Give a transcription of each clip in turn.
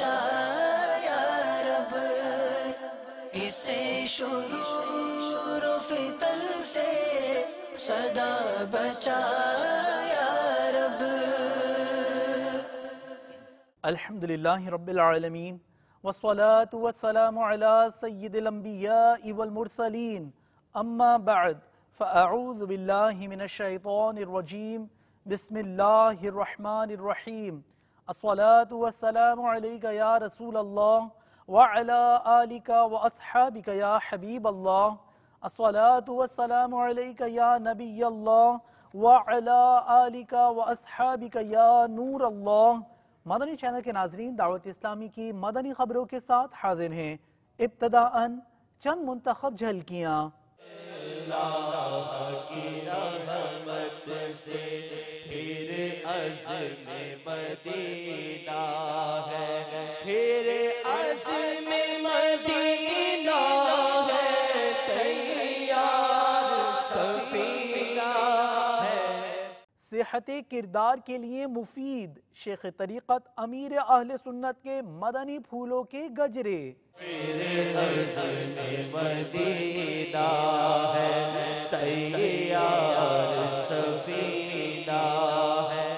بچا یا رب، اسے شرور و فتن سے سدا بچا یا رب۔ الحمدللہ رب العالمین، والصلاة والسلام علی سید الانبیاء والمرسلین، اما بعد فاعوذ باللہ من الشیطان الرجیم، بسم اللہ الرحمن الرحیم۔ الصلاة والسلام علیک یا رسول اللہ وعلی آلک واصحابک یا حبیب اللہ۔ الصلاة والسلام علیک یا نبی اللہ وعلی آلک واصحابک یا نور اللہ۔ مدنی چینل کے ناظرین، دعوت اسلامی کی مدنی خبروں کے ساتھ حاضر ہیں۔ ابتداءً چند منتخب جھلکیاں۔ اللہ کی رحمت سے پھر عزم مدینہ ہے، پھر عزم مدینہ ہے، تیار سفینہ ہے۔ صحت کردار کے لیے مفید شیخ طریقت امیر اہل سنت کے مدنی پھولوں کے گجرے۔ پھر عزم مدینہ ہے، تیار سفینہ ہے۔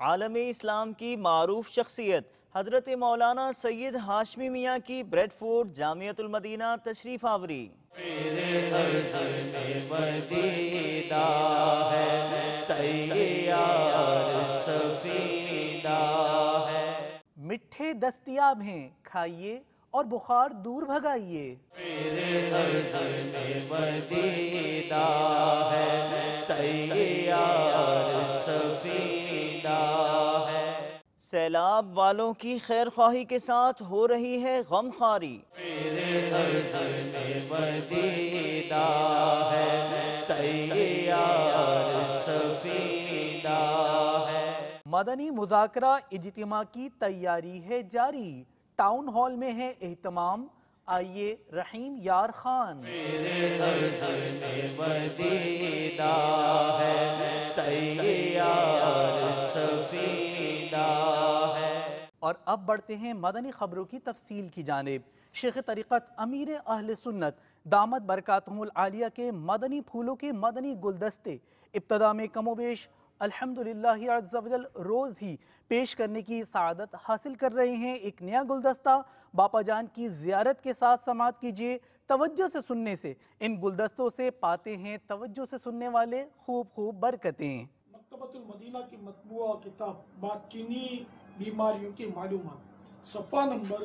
عالم اسلام کی معروف شخصیت حضرت مولانا سید ہاشمی میاں کی بریڈ فورڈ جامعۃ المدینہ تشریف آوری۔ پھر عزم مدینہ ہے، تیار سفینہ ہے۔ مٹھے دستیاب ہیں، کھائیے اور بخار دور بھگائیے۔ پھر عزم مدینہ ہے، تیار سفینہ ہے۔ سیلاب والوں کی خیر خواہی کے ساتھ ہو رہی ہے غم خواری۔ پھر عزم مدینہ ہے، تیار سفینہ ہے۔ مدنی مذاکرہ اجتماع کی تیاری ہے جاری، ٹاؤن ہال میں ہے اہتمام، آئیے رحیم یار خان۔ پھر عزم مدینہ ہے، تیار سفینہ ہے۔ اور اب بڑھتے ہیں مدنی خبروں کی تفصیل کی جانب۔ شیخ طریقت امیر اہل سنت دامت برکاتہم العالیہ کے مدنی پھولوں کے مدنی گلدستے ابتدا میں کم و بیش الحمدللہ عز و جل روز ہی پیش کرنے کی سعادت حاصل کر رہے ہیں۔ ایک نیا گلدستہ باپا جان کی زیارت کے ساتھ سماعت کیجئے۔ توجہ سے سننے سے ان گلدستوں سے پاتے ہیں توجہ سے سننے والے خوب برکتیں۔ مکتبۃ المدینہ کی مطبوعہ کتاب باطنی بیماریوں کی معلومات صفحہ نمبر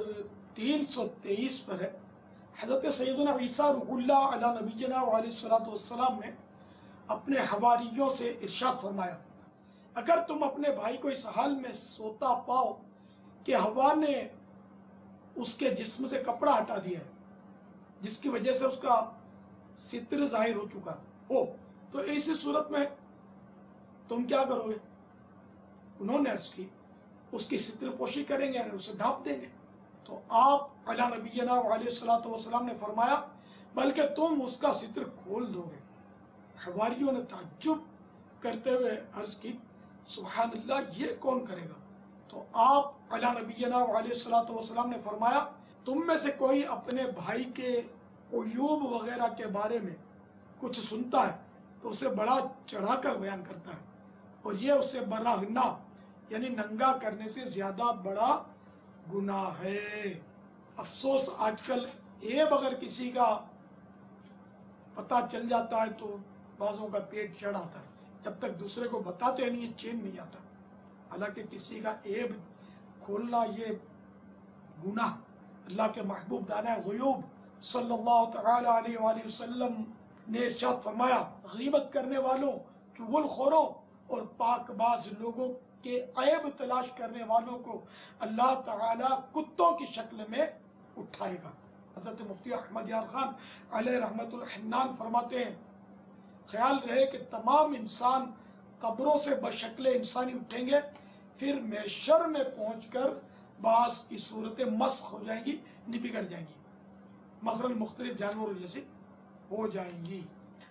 323 پر ہے۔ حضرت سیدنا عیسیٰ روح اللہ علی نبینا علیہ السلام نے اپنے حواریوں سے ارشاد فرمایا، اگر تم اپنے بھائی کو اس حال میں سوتا پاؤ کہ ہوا نے اس کے جسم سے کپڑا ہٹا دیا ہے، جس کی وجہ سے اس کا ستر ظاہر ہو چکا ہو، تو ایسی صورت میں تم کیا کرو گے؟ انہوں نے عرض کی، اس کی ستر پوشی کریں گے، یعنی اسے ڈھانپ دیں گے۔ تو آپ علی نبینا علیہ السلام نے فرمایا، بلکہ تم اس کا ستر کھول دو گے۔ حواریوں نے تعجب کرتے ہوئے عرض کی، سبحان اللہ، یہ کون کرے گا؟ تو آپ علی نبینا علیہ السلام نے فرمایا، تم میں سے کوئی اپنے بھائی کے عیوب وغیرہ کے بارے میں کچھ سنتا ہے تو اسے بڑا چڑھا کر بیان کرتا ہے، اور یہ اسے برہنہ یعنی ننگا کرنے سے زیادہ بڑا گناہ ہے۔ افسوس، آج کل عیب اگر کسی کا پتہ چل جاتا ہے تو بعضوں کا پیٹ چڑھ آتا ہے، جب تک دوسرے کو بتاتے نہیں چین نہیں آتا۔ حالانکہ کسی کا عیب کھولنا یہ گناہ، اللہ کے محبوب دانہ غیوب صلی اللہ تعالی علیہ وآلہ وسلم نے ارشاد فرمایا، غیبت کرنے والوں، چغل خوروں اور پاک باز لوگوں کے عیب تلاش کرنے والوں کو اللہ تعالی کتوں کی شکل میں اٹھائے گا۔ حضرت مفتی احمد یار خان علیہ رحمت الحنان فرماتے ہیں، خیال رہے کہ تمام انسان قبروں سے بشکل انسانی اٹھیں گے، پھر محشر میں پہنچ کر بعض کی صورتیں مسخ ہو جائیں گی، بگڑ جائیں گی، مثلا مختلف جانوروں جیسی ہو جائیں گی۔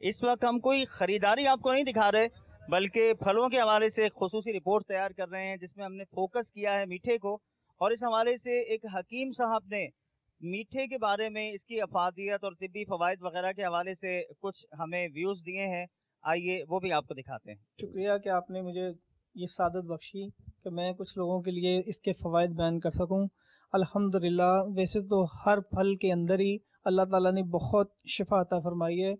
اس وقت ہم کوئی خریداری آپ کو نہیں دکھا رہے، بلکہ پھلوں کے حوالے سے ایک خصوصی رپورٹ تیار کر رہے ہیں جس میں ہم نے فوکس کیا ہے میٹھے کو، اور اس حوالے سے ایک حکیم صاحب نے میٹھے کے بارے میں اس کی افادیت اور طبی فوائد وغیرہ کے حوالے سے کچھ ہمیں ویوز دیے ہیں، آئیے وہ بھی آپ کو دکھاتے ہیں۔ شکریہ کہ آپ نے مجھے یہ سعادت بخشی کہ میں کچھ لوگوں کے لیے اس کے فوائد بیان کر سکوں۔ الحمدللہ ویسے تو ہر پھل کے اندر ہی اللہ تعالیٰ نے بہت شفا عطا فرمائی ہے،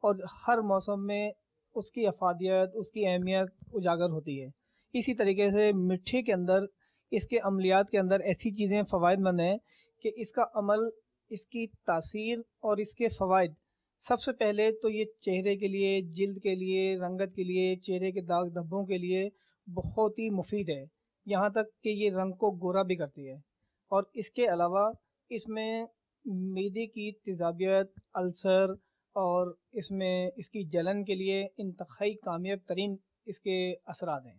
اور ہر موسم میں اس کی افادیت، اس کی اہمیت اجاگر ہوتی ہے۔ اسی طریقے سے میٹھے کے اندر، اس کے عملیات کے اندر ایسی چیزیں فوائد مند ہیں کہ اس کا عمل، اس کی تاثیر اور اس کے فوائد، سب سے پہلے تو یہ چہرے کے لیے، جلد کے لیے، رنگت کے لیے، چہرے کے داغ دھبوں کے لیے بہت ہی مفید ہے، یہاں تک کہ یہ رنگ کو گورا بھی کرتی ہے۔ اور اس کے علاوہ اس میں معدے کی تیزابیت، السر اور اس میں اس کی جلن کے لیے انتہائی کامیاب ترین اس کے اثرات ہیں۔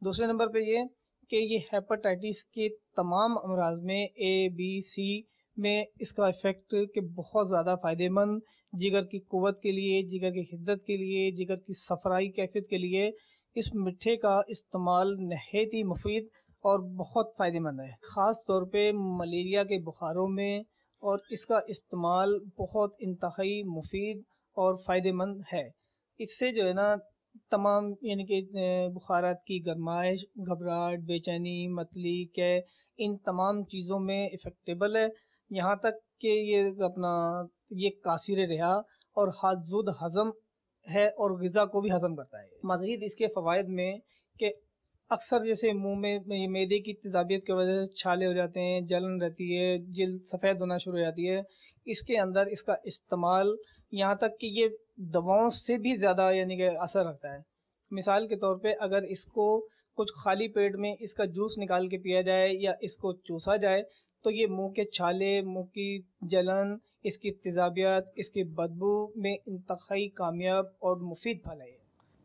دوسرے نمبر پہ یہ کہ یہ ہیپاٹائٹس کے تمام امراض میں اے بی سی میں اس کا افیکٹ کہ بہت زیادہ فائدہ مند، جگر کی قوت کے لیے، جگر کی حدت کے لیے، جگر کی صفرائی کیفیت کے لیے اس مٹھے کا استعمال نہایت ہی مفید اور بہت فائدہ مند ہے، خاص طور پہ ملیریا کے بخاروں میں، اور اس کا استعمال بہت انتہائی مفید اور فائدہ مند ہے۔ اس سے جو ہے نا تمام یعنی کہ بخارات کی گرمائش، گھبراہٹ، بے چینی، متلی، ان تمام چیزوں میں افیکٹیبل ہے، یہاں تک کہ یہ کاثر رہا اور زود ہضم ہے اور غذا کو بھی ہضم کرتا ہے۔ مزید اس کے فوائد میں کہ اکثر جیسے منہ میں معدے کی تیزابیت کی وجہ سے چھالے ہو جاتے ہیں، جلن رہتی ہے، جلد سفید ہونا شروع ہو جاتی ہے، اس کے اندر اس کا استعمال یہاں تک کہ یہ دواؤں سے بھی زیادہ یعنی کہ اثر رکھتا ہے۔ مثال کے طور پہ اگر اس کو کچھ خالی پیٹ میں اس کا جوس نکال کے پیا جائے یا اس کو چوسا جائے تو یہ منہ کے چھالے، منہ کی جلن، اس کی تیزابیت، اس کی بدبو میں انتہائی کامیاب اور مفید پھل ہے۔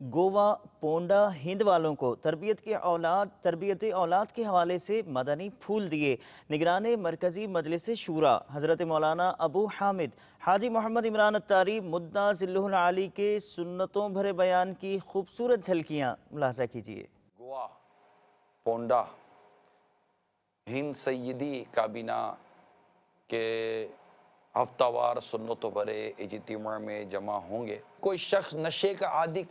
گوا پونڈا ہند والوں کو تربیت اولاد کے حوالے سے مدنی پھول دیے۔ نگران مرکزی مجلس شورا حضرت مولانا ابو حامد حاجی محمد عمران اتاری مدعا ذلہ العالی کے سنتوں بھرے بیان کی خوبصورت جھلکیاں ملاحظہ کیجیے۔ گوا پونڈا ہند سیدی کابینہ کے ہفتہ وار سنتوں بھرے اجتماع میں جمع ہوں گے۔ کوئی شخص نشے کا عادی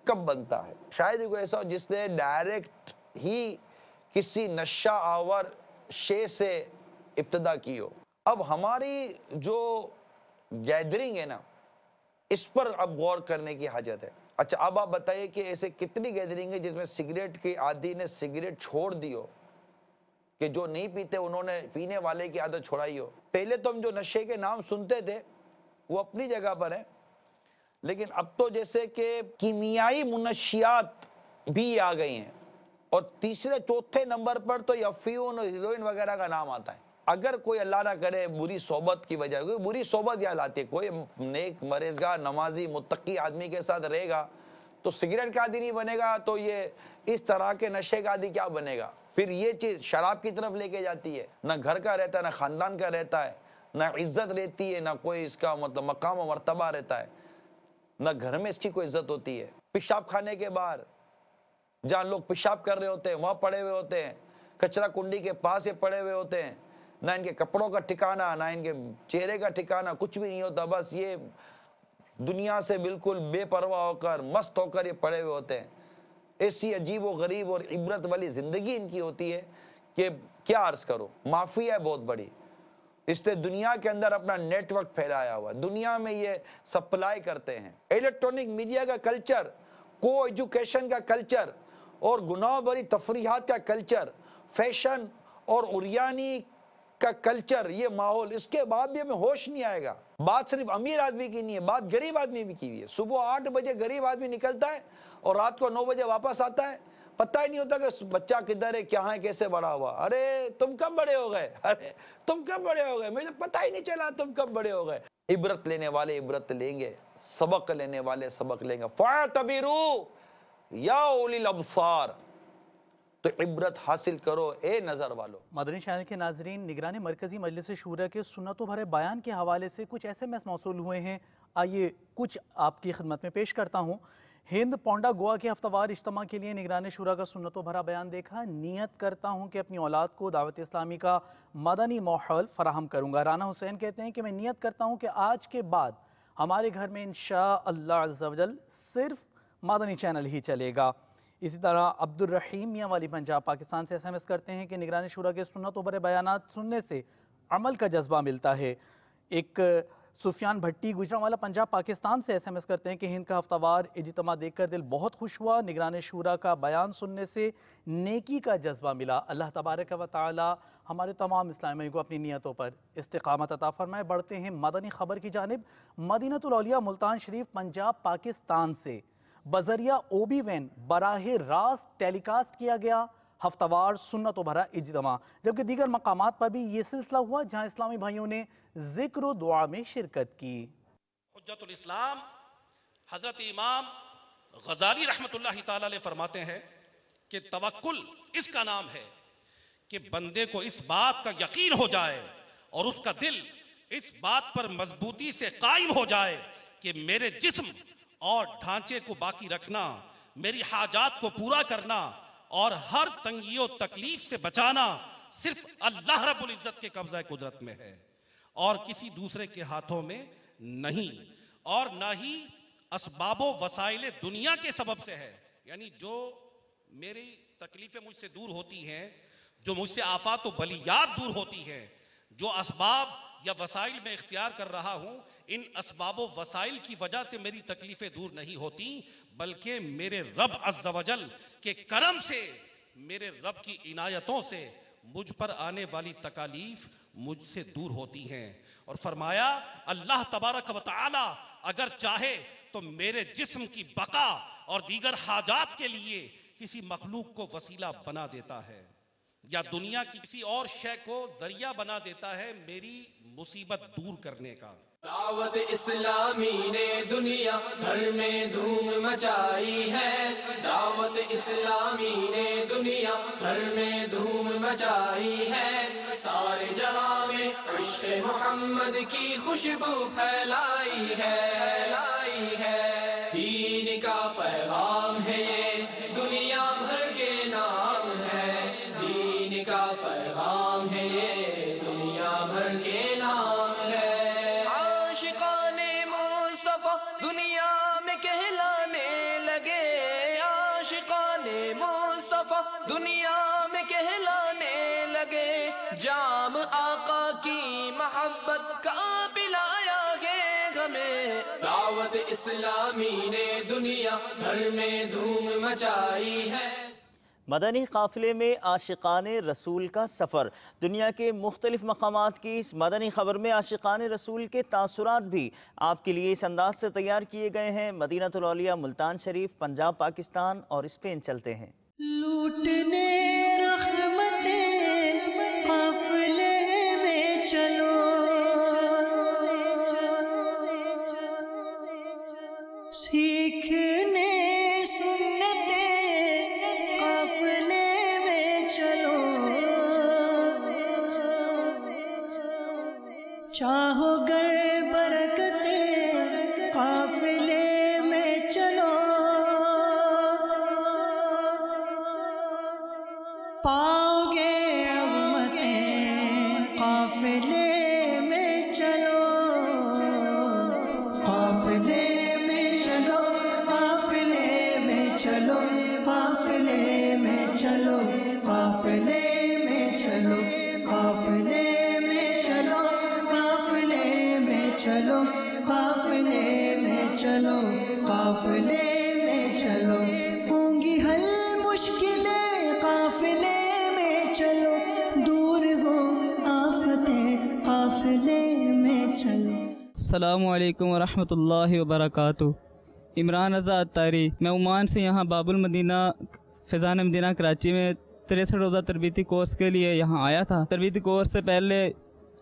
کب بنتا ہے؟ شاید ہی کوئی ایسا ہو جس نے ڈائریکٹ ہی کسی نشہ آور شے سے ابتدا کی ہو۔ اب ہماری جو گیدرنگ ہے نا، اس پر اب غور کرنے کی حاجت ہے۔ اچھا اب آپ بتائیے کہ ایسے کتنی گیدرنگ ہے جس میں سگریٹ کے عادی نے سگریٹ چھوڑ دی ہو، کہ جو نہیں پیتے انہوں نے پینے والے کی عادت چھوڑائی ہو۔ پہلے تو ہم جو نشے کے نام سنتے تھے وہ اپنی جگہ پر ہیں، لیکن اب تو جیسے کہ کیمیائی منشیات بھی آ گئی ہیں، اور تیسرے چوتھے نمبر پر تو افیون اور ہیروئن وغیرہ کا نام آتا ہے۔ اگر کوئی اللہ نہ کرے بری صحبت کی وجہ، کوئی بری صحبت یا لاتی ہے، کوئی نیک پرہیزگار نمازی متقی آدمی کے ساتھ رہے گا تو سگریٹ کا عادی نہیں بنے گا، تو یہ اس طرح کے نشے کا عادی کیا بنے گا؟ پھر یہ چیز شراب کی طرف لے کے جاتی ہے، نہ گھر کا رہتا ہے، نہ خاندان کا رہتا ہے، نہ عزت رہتی ہے، نہ کوئی اس کا مطلب مقام و مرتبہ رہتا ہے، نہ گھر میں اس کی کوئی عزت ہوتی ہے۔ پیشاب کھانے کے بعد جہاں لوگ پیشاب کر رہے ہوتے ہیں وہاں پڑے ہوئے ہوتے ہیں، کچرا کنڈی کے پاس یہ پڑے ہوئے ہوتے ہیں، نہ ان کے کپڑوں کا ٹھکانہ، نہ ان کے چہرے کا ٹھکانہ، کچھ بھی نہیں ہوتا، بس یہ دنیا سے بالکل بے پرواہ ہو کر مست ہو کر یہ پڑے ہوئے ہوتے ہیں۔ ایسی عجیب و غریب اور عبرت والی زندگی ان کی ہوتی ہے کہ کیا عرض کرو۔ مافیا ہے بہت بڑی، اس نے دنیا کے اندر اپنا نیٹ ورک پھیلایا ہوا، دنیا میں یہ سپلائی کرتے ہیں۔ الیکٹرونک میڈیا کا کلچر، کو ایجوکیشن کا کلچر اور گناہ بری تفریحات کا کلچر، فیشن اور عریانی کا کلچر، یہ ماحول، اس کے بعد بھی ہمیں ہوش نہیں آئے گا۔ بات صرف امیر آدمی کی نہیں ہے، بات غریب آدمی بھی کی ہے۔ صبح 8 بجے غریب آدمی نکلتا ہے اور رات کو 9 بجے واپس آتا ہے، پتہ ہی نہیں ہوتا کہ بچہ کدھر ہے، کیا ہے، کیسے بڑا ہوا۔ ارے تم کب بڑے ہو گئے، ارے تم کب بڑے ہو گئے، مجھے پتہ ہی نہیں چلا تم کب بڑے ہو گئے۔ عبرت لینے والے عبرت لیں گے، سبق لینے والے سبق لیں گے۔ فَاعْتَبِرُوا یا اولی الابصار، تو عبرت حاصل کرو اے نظر والو۔ مدنی چینل کے ناظرین، نگران مرکزی مجلس شورا کے سنتوں بھرے بیان کے حوالے سے کچھ ایسے میسج موصول ہوئے ہیں، آئیے کچھ آپ کی خدمت میں پیش کرتا ہوں۔ ہند پونڈا گوا کے ہفتہ وار اجتماع کے لیے نگران شورا کا سنتوں بھرا بیان دیکھا۔ نیت کرتا ہوں کہ اپنی اولاد کو دعوت اسلامی کا مدنی ماحول فراہم کروں گا۔ رانا حسین کہتے ہیں کہ میں نیت کرتا ہوں کہ آج کے بعد ہمارے گھر میں انشاءاللہ عز و جل صرف مدنی چینل ہی چلے گا۔ اسی طرح عبد الرحیم میاں والی پنجاب پاکستان سے SMS کرتے ہیں کہ نگران شورا کے سنتوں بھرے بیانات سننے سے عمل کا جذبہ ملتا ہے۔ ایک سفیان بھٹی گجرانوالا پنجاب پاکستان سے SMS کرتے ہیں کہ ہند کا ہفتہ وار اجتماع دیکھ کر دل بہت خوش ہوا، نگران شورا کا بیان سننے سے نیکی کا جذبہ ملا۔ اللہ تبارک و تعالی ہمارے تمام اسلامیوں کو اپنی نیتوں پر استقامت عطا فرمائے۔ بڑھتے ہیں مدنی خبر کی جانب۔ مدینۃ الاولیاء ملتان شریف پنجاب پاکستان سے بذریعہ OB وین براہ راست ٹیلی کاسٹ کیا گیا ہفتہ وار سنتوں بھرا اجتماع، جبکہ دیگر مقامات پر بھی یہ سلسلہ ہوا جہاں اسلامی بھائیوں نے ذکر و دعا میں شرکت کی۔ حجت الاسلام حضرت امام غزالی رحمت اللہ تعالی علیہ فرماتے ہیں کہ توکل اس کا نام ہے کہ بندے کو اس بات کا یقین ہو جائے اور اس کا دل اس بات پر مضبوطی سے قائم ہو جائے کہ میرے جسم اور ڈھانچے کو باقی رکھنا، میری حاجات کو پورا کرنا اور ہر تنگی و تکلیف سے بچانا صرف اللہ رب العزت کے قبضہ قدرت میں ہے اور کسی دوسرے کے ہاتھوں میں نہیں، اور نہ ہی اسباب و وسائل دنیا کے سبب سے ہے۔ یعنی جو میری تکلیفیں مجھ سے دور ہوتی ہیں، جو مجھ سے آفات و بلیات دور ہوتی ہیں، جو اسباب یا وسائل میں اختیار کر رہا ہوں، ان اسباب و وسائل کی وجہ سے میری تکلیفیں دور نہیں ہوتی، بلکہ میرے رب عز و جل کے کرم سے، میرے رب کی عنایتوں سے مجھ پر آنے والی تکالیف مجھ سے دور ہوتی ہیں۔ اور فرمایا اللہ تبارک و تعالی اگر چاہے تو میرے جسم کی بقا اور دیگر حاجات کے لیے کسی مخلوق کو وسیلہ بنا دیتا ہے یا دنیا کی کسی اور شے کو ذریعہ بنا دیتا ہے میری مصیبت دور کرنے کا۔ دعوت اسلامی نے دنیا بھر میں دھوم مچائی ہے، دعوت اسلامی نے دنیا بھر میں دھوم مچائی ہے، سارے جہاں میں عشق محمد کی خوشبو پھیلائی ہے، دین کا پیغام ہے یہ دنیا بھر کے نام ہے، دین کا پیغام ہے یہ دنیا بھر کے نام ہے۔ دنیا میں کہلانے لگے، عاشقان مصطفیٰ دنیا میں کہلانے لگے، جام آقا کی محبت کا پلایا گے ہمیں، دعوت اسلامی نے دنیا بھر میں دھوم مچائی ہے۔ مدنی قافلے میں عاشقان رسول کا سفر۔ دنیا کے مختلف مقامات کی اس مدنی خبر میں عاشقان رسول کے تاثرات بھی آپ کے لیے اس انداز سے تیار کیے گئے ہیں۔ مدینۃ الاولیاء ملتان شریف پنجاب پاکستان اور اسپین چلتے ہیں۔ لوٹنے رحمتیں قافلے میں چلو، سیکھنے چاہو گر برکتیں قافلے میں چلو، پاؤ گے عظمتیں قافلے میں چلو، قافلے میں چلو، قافلے میں چلو، قافلے میں چلو، قافلے میں چلو، قافلے چلو، قافلے میں چلو، قافلے میں چلو، ہوں گی حل مشکلیں قافلے میں چلو، دور ہو آفتیں قافلے میں چلو۔ السلام علیکم ورحمۃ اللہ وبرکاتہ۔ عمران رضا اتاری، میں عمان سے یہاں باب المدینہ فیضان مدینہ کراچی میں 63 روزہ تربیتی کورس کے لیے یہاں آیا تھا۔ تربیتی کورس سے پہلے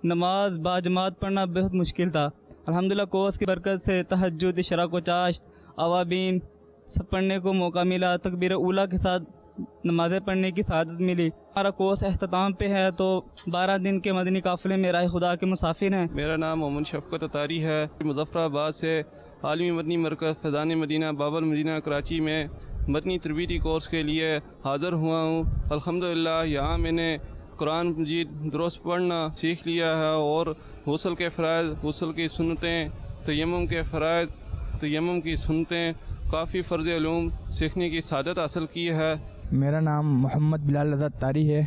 نماز باجماعت پڑھنا بہت مشکل تھا۔ الحمدللہ کورس کی برکت سے تہجد، اشراق و چاشت، اوابین سب پڑھنے کو موقع ملا۔ تکبیر اولیٰ کے ساتھ نمازیں پڑھنے کی سعادت ملی۔ ہمارا کورس اختتام پہ ہے تو 12 دن کے مدنی قافلے میں راہ خدا کے مسافر ہیں۔ میرا نام محمد شفقت اطاری ہے، مظفر آباد سے عالمی مدنی مرکز فیضان مدینہ باب المدینہ کراچی میں مدنی تربیتی کورس کے لیے حاضر ہوا ہوں۔ الحمدللہ یہاں میں نے قرآن مجید درست پڑھنا سیکھ لیا ہے اور غسل کے فرائض، غسل کی سنتیں، تیمم کے فرائض، تیمم کی سنتیں، کافی فرض علوم سیکھنے کی سعادت حاصل کی ہے۔ میرا نام محمد بلال رضا طاری ہے،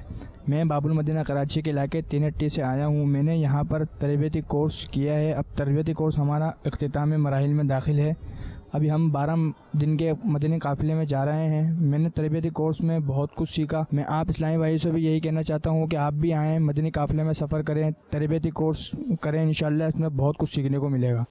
میں باب المدینہ کراچی کے علاقے 380 سے آیا ہوں۔ میں نے یہاں پر تربیتی کورس کیا ہے۔ اب تربیتی کورس ہمارا اختتامی مراحل میں داخل ہے۔ ابھی ہم 12 دن کے مدنی قافلے میں جا رہے ہیں۔ میں نے تربیتی کورس میں بہت کچھ سیکھا۔ میں آپ اسلامی بھائی سے بھی یہی کہنا چاہتا ہوں کہ آپ بھی آئیں، مدنی قافلے میں سفر کریں، تربیتی کورس کریں، انشاءاللہ اس میں بہت کچھ سیکھنے کو ملے گا۔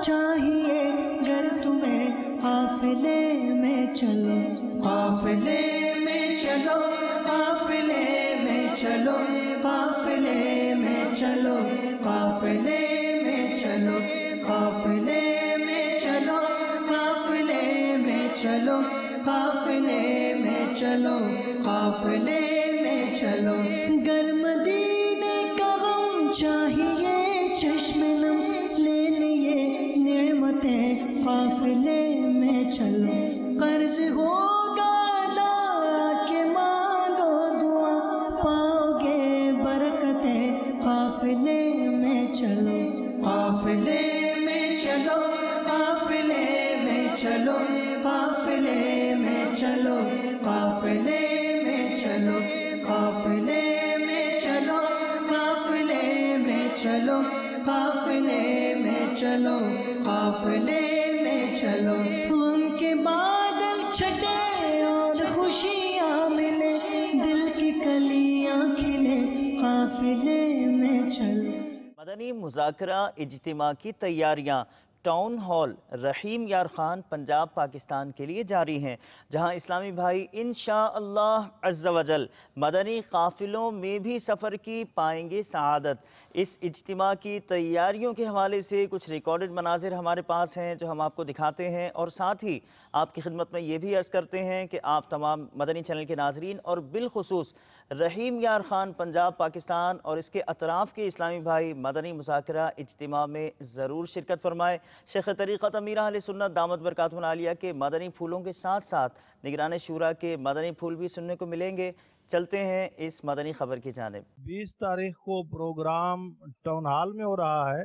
چاہیے گر تمہیں قافلے میں چلو، قافلے میں چلو، قافلے میں چلو، قافلے میں چلو، قافلے میں چلو، قافلے میں چلو، قافلے میں چلو، قافلے میں چلو، قافلے میں چلو۔ گر مدینے کا غم چاہیے چشم نم لے لیے نعمتیں قافلے میں چلو، قرض ہوگا لا کے مانگو دعا پاؤ گے برکتیں قافلے میں چلو، قافلے میں چلو، قافلے میں چلو، قافلے میں چلو، قافلے میں چلو، قافلے میں چلو، قافلے میں چلو، قافلے میں چلو، قافلے میں چلو۔ غم کے بادل چھٹے اور خوشیاں ملے، دل کی کلیاں کھلے قافلے میں چلو۔ مدنی مذاکرہ اجتماع کی تیاریاں ٹاؤن ہال رحیم یار خان پنجاب پاکستان کے لیے جاری ہیں، جہاں اسلامی بھائی انشاءاللہ عز و جل مدنی قافلوں میں بھی سفر کی پائیں گے سعادت۔ اس اجتماع کی تیاریوں کے حوالے سے کچھ ریکارڈڈ مناظر ہمارے پاس ہیں جو ہم آپ کو دکھاتے ہیں، اور ساتھ ہی آپ کی خدمت میں یہ بھی عرض کرتے ہیں کہ آپ تمام مدنی چینل کے ناظرین اور بالخصوص رحیم یار خان پنجاب پاکستان اور اس کے اطراف کے اسلامی بھائی مدنی مذاکرہ اجتماع میں ضرور شرکت فرمائیں۔ شیخ طریقت امیر اہل سنت دامت برکاتہم العالیہ کے مدنی پھولوں کے ساتھ ساتھ نگران شورا کے مدنی پھول بھی سننے کو ملیں گے۔ چلتے ہیں اس مدنی خبر کی جانب۔ 20 تاریخ کو پروگرام ٹاؤن ہال میں ہو رہا ہے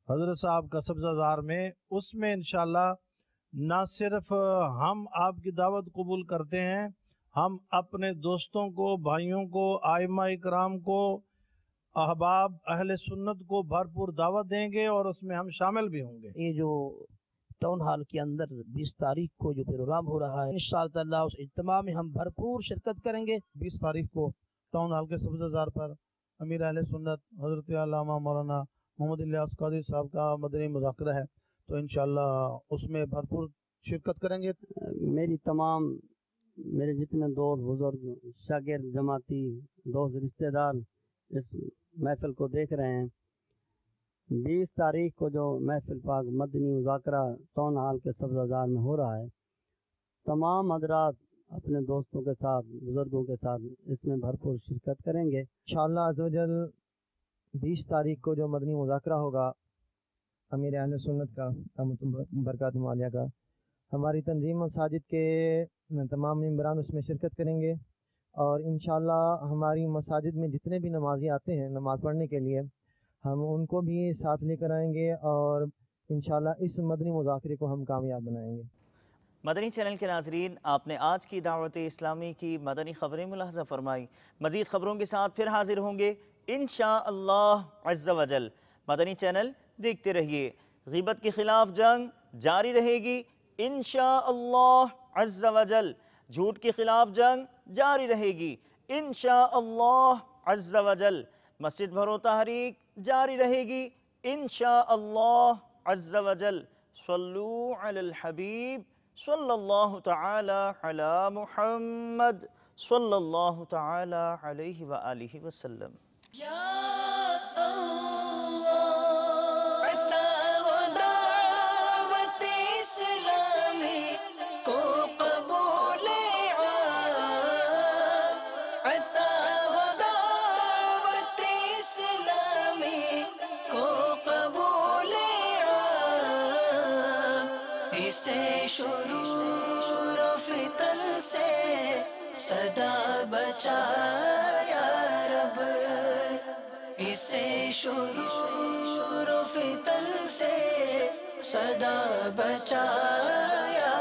حضرت صاحب کا سبزہ زار میں۔ اس میں انشاءاللہ نہ صرف ہم آپ کی دعوت قبول کرتے ہیں، ہم اپنے دوستوں کو، بھائیوں کو، ائمہ اکرام کو، احباب اہل سنت کو بھرپور دعوت دیں گے اور اس میں ہم شامل بھی ہوں گے۔ یہ جو ٹاؤن ہال کے اندر 20 تاریخ کو جو پروگرام ہو رہا ہے انشاءاللہ اس اجتماع میں ہم بھرپور شرکت کریں گے۔ 20 تاریخ کو ٹاؤن ہال کے سبزہ زار پر امیر اہل سنت حضرت علامہ مولانا محمد الیاس قادری صاحب کا مدنی مذاکرہ ہے، تو انشاءاللہ اس میں بھرپور شرکت کریں گے۔ میرے جتنے دوست بزرگ شاگرد جماعتی دوست رشتہ دار اس محفل کو دیکھ رہے ہیں، 20 تاریخ کو جو محفل پاک مدنی مذاکرہ ٹاؤن ہال کے سبزہ زار میں ہو رہا ہے، تمام حضرات اپنے دوستوں کے ساتھ، بزرگوں کے ساتھ اس میں بھرپور شرکت کریں گے انشاءاللہ عز و جل۔ 20 تاریخ کو جو مدنی مذاکرہ ہوگا امیر اہل سنت کا دامت برکاتہم العالیہ کا، ہماری تنظیم مساجد کے تمام ممبران اس میں شرکت کریں گے، اور انشاءاللہ ہماری مساجد میں جتنے بھی نمازی آتے ہیں نماز پڑھنے کے لیے ہم ان کو بھی ساتھ لے کر آئیں گے، اور انشاءاللہ اس مدنی مذاکرے کو ہم کامیاب بنائیں گے۔ مدنی چینل کے ناظرین، آپ نے آج کی دعوت اسلامی کی مدنی خبریں ملاحظہ فرمائی۔ مزید خبروں کے ساتھ پھر حاضر ہوں گے انشاءاللہ عز و جل۔ مدنی چینل دیکھتے رہیے۔ غیبت کے خلاف جنگ جاری رہے گی انشاءاللہ عز و جل۔ جھوٹ کے خلاف جنگ جاری رہے گی انشاءاللہ عز و جل۔ مسجد بھرو تحریک جاری رہے گی انشاءاللہ عز و جل۔ صلو علی الحبیب صلی اللہ تعالی علی محمد صلی اللہ تعالی علیہ وآلہ وسلم۔ عطا و دعوت اسلام اسے شرور و فتن سے صدا بچا یا رب، اسے شرور و فتن سے صدا بچا یا